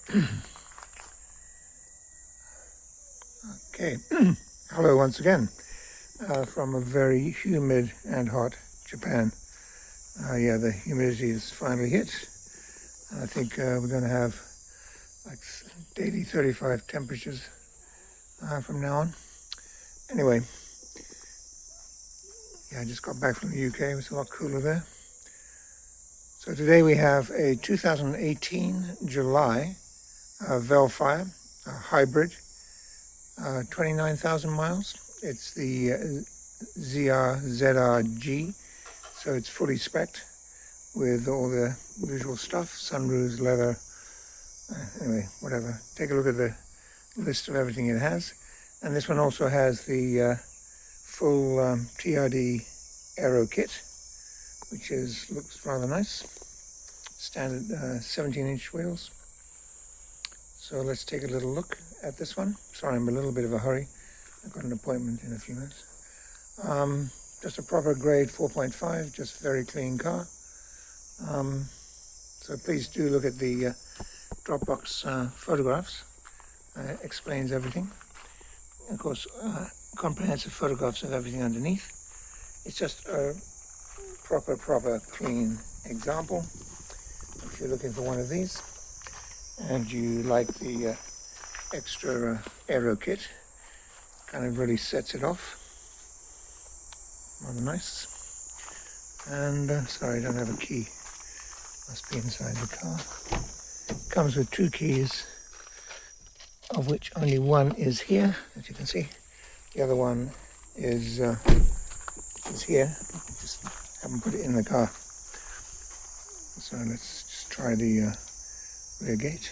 Okay, hello once again from a very humid and hot Japan. Yeah, the humidity has finally hit. I think we're going to have like daily 35 temperatures from now on. Anyway, yeah, I just got back from the UK. It was a lot cooler there. So today we have a 2018 July Vellfire hybrid, 29,000 miles. It's the ZRG, so it's fully spec'd with all the usual stuff, sunroofs, leather, anyway, whatever. Take a look at the list of everything it has. And this one also has the full TRD aero kit, which looks rather nice. Standard 17-inch wheels. So let's take a little look at this one. Sorry, I'm a little bit of a hurry. I've got an appointment in a few minutes. Just a proper grade 4.5, just very clean car. So please do look at the Dropbox photographs. Explains everything. Of course, comprehensive photographs of everything underneath. It's just a proper clean example. If you're looking for one of these and you like the extra aero kit, kind of really sets it off. Rather nice. And sorry, I don't have a key. Must be inside the car. Comes with 2 keys, of which only one is here, as you can see. The other one is here. Just haven't put it in the car. So let's just try the rear gate.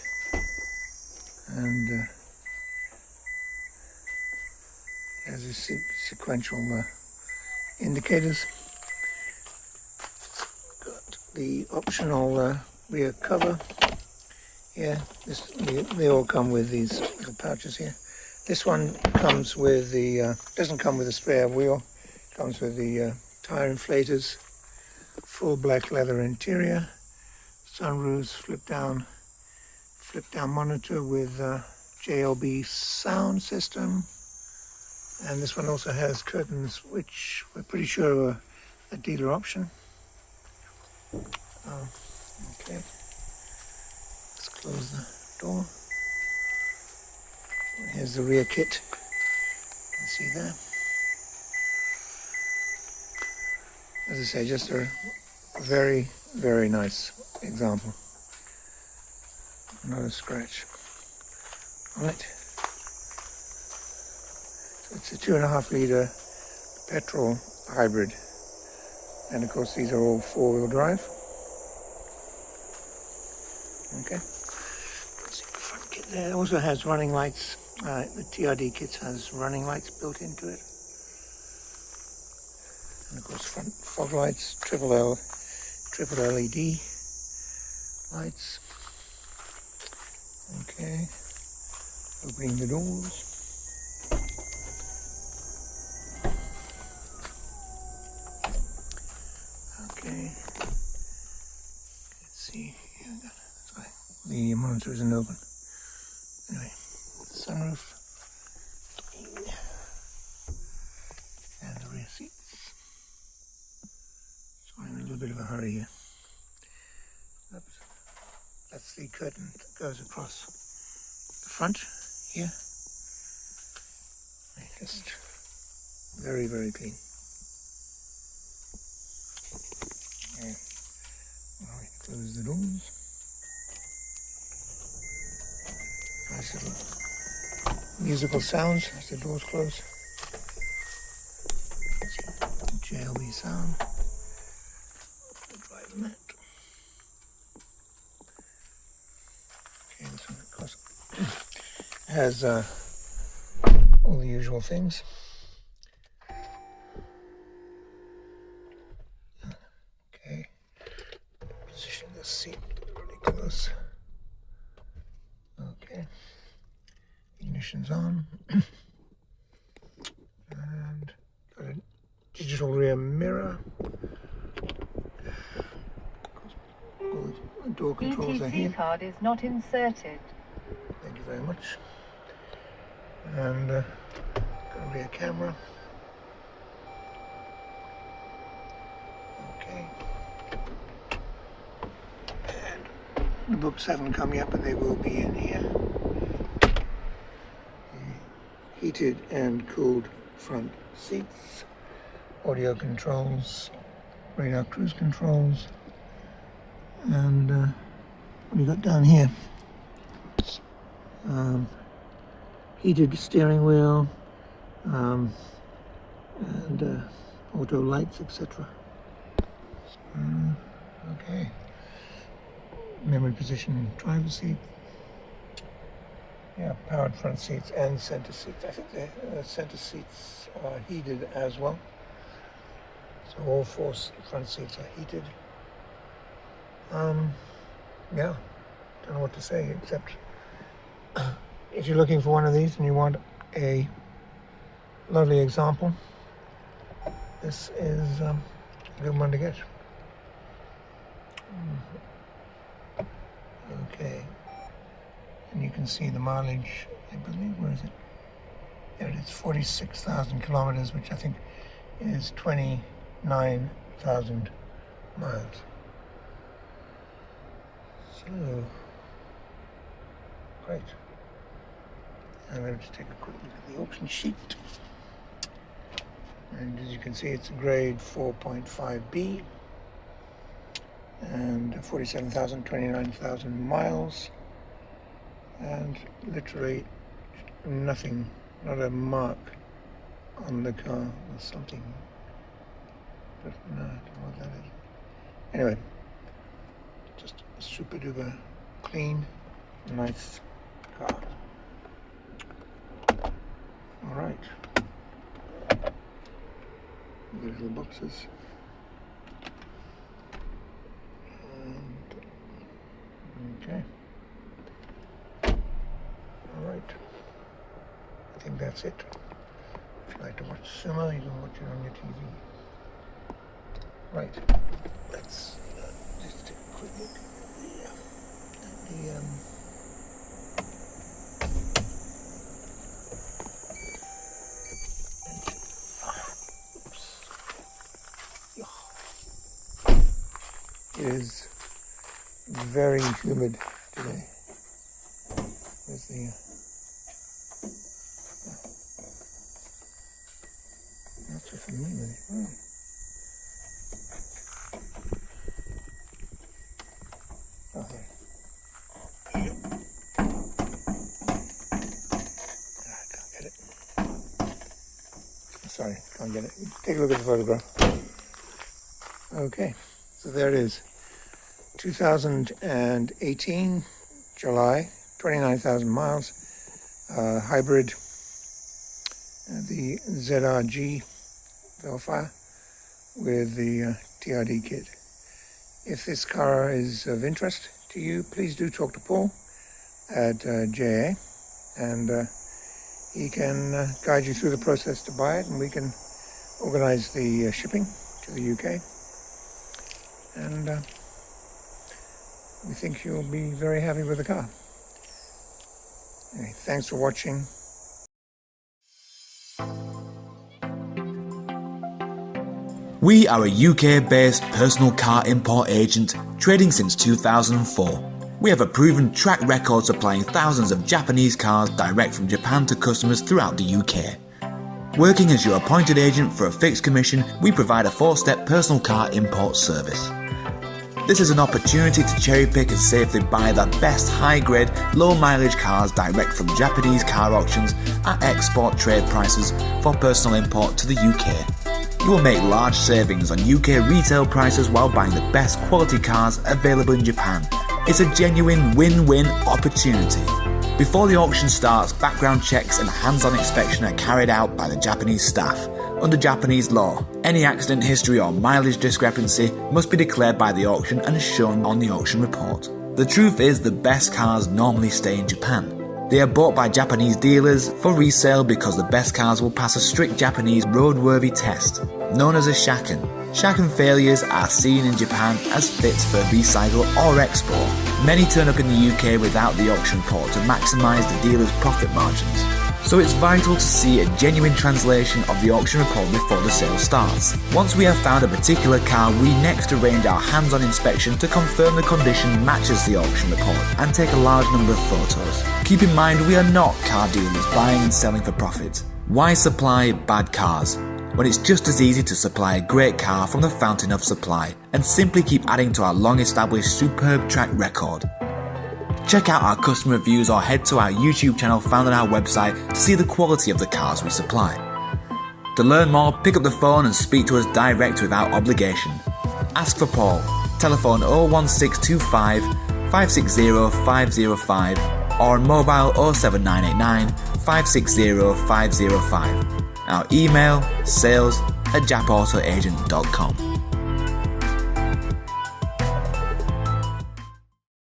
And there's a sequential indicators. Got the optional rear cover here. They all come with these little pouches here. This one comes with the doesn't come with a spare wheel. Comes with the tire inflators, full black leather interior, sunroofs, flip down monitor with JLB sound system. And this one also has curtains, which we're pretty sure are a dealer option. Okay, let's close the door. Here's the rear kit. You can see there. As I say, just a very, very nice example. Not a scratch on it. It's a 2.5 litre petrol hybrid, and of course these are all 4-wheel drive. Okay, let's see the front kit there. It also has running lights. The TRD kit has running lights built into it, and of course front fog lights, triple LED lights. Okay, opening the doors. Okay, let's see, sorry, the monitor isn't open. Anyway, sunroof and the rear seats. Sorry, I'm in a little bit of a hurry here. Oops. That's the curtain that goes across the front here. Just very, very clean. Okay. Now we close the doors. Nice little musical sounds as the doors close. JLB sound. The driver mat. Okay, this one of course has all the usual things. Okay, position the seat really close. Okay, ignition's on. And got a digital rear mirror. All the door controls are here. ETC card is not inserted. Thank you very much. And got a rear camera. Okay. And the books haven't come yet, but they will be in here. Heated and cooled front seats, audio controls, radar cruise controls, and what do you got down here? Heated steering wheel, and auto lights, etc. Okay. Memory position driver's seat. Yeah, powered front seats and center seats. I think the center seats are heated as well. So all four front seats are heated. Yeah, don't know what to say except if you're looking for one of these and you want a lovely example, this is a good one to get. Okay. And you can see the mileage, I believe, where is it? There it is, 46,000 kilometers, which I think is 29,000 miles. So, great. And let's just take a quick look at the auction sheet. And as you can see, it's a grade 4.5B and 47,000, 29,000 miles. And literally nothing, not a mark on the car or something. But no, I don't know what that is. Anyway, just a super duper clean, nice car. All right. The little boxes. And, okay. Alright, I think that's it. If you like to watch sumo, you can watch it on your TV. Right, let's just take a quick look at it is very humid today. There's the not so familiar with it. Oh. Oh, there. Yep. I can't get it. Sorry, can't get it. Take a look at the photograph. Okay, so there it is. 2018, July, 29,000 miles, hybrid, the ZRG Vellfire with the TRD kit. If this car is of interest to you, please do talk to Paul at JA, and he can guide you through the process to buy it, and we can organize the shipping to the UK. And we think you'll be very happy with the car. Anyway, thanks for watching. We are a UK-based personal car import agent trading since 2004. We have a proven track record supplying thousands of Japanese cars direct from Japan to customers throughout the UK. Working as your appointed agent for a fixed commission, we provide a 4-step personal car import service. This is an opportunity to cherry pick and safely buy the best high-grade, low-mileage cars direct from Japanese car auctions at export trade prices for personal import to the UK. You will make large savings on UK retail prices while buying the best quality cars available in Japan. It's a genuine win-win opportunity. Before the auction starts, background checks and hands-on inspection are carried out by the Japanese staff. Under Japanese law, any accident history or mileage discrepancy must be declared by the auction and shown on the auction report. The truth is, the best cars normally stay in Japan. They are bought by Japanese dealers for resale because the best cars will pass a strict Japanese roadworthy test, known as a shaken. Shaken failures are seen in Japan as fit for recycle or export. Many turn up in the UK without the auction report to maximise the dealer's profit margins. So it's vital to see a genuine translation of the auction report before the sale starts. Once we have found a particular car, we next arrange our hands-on inspection to confirm the condition matches the auction report and take a large number of photos. Keep in mind, we are not car dealers buying and selling for profit. Why supply bad cars when it's just as easy to supply a great car from the fountain of supply and simply keep adding to our long-established superb track record? Check out our customer reviews or head to our YouTube channel found on our website to see the quality of the cars we supply. To learn more, pick up the phone and speak to us direct without obligation. Ask for Paul. Telephone 01625 560 505 or mobile 07989 560 505. Our email sales@Jap-Auto-Agent.com.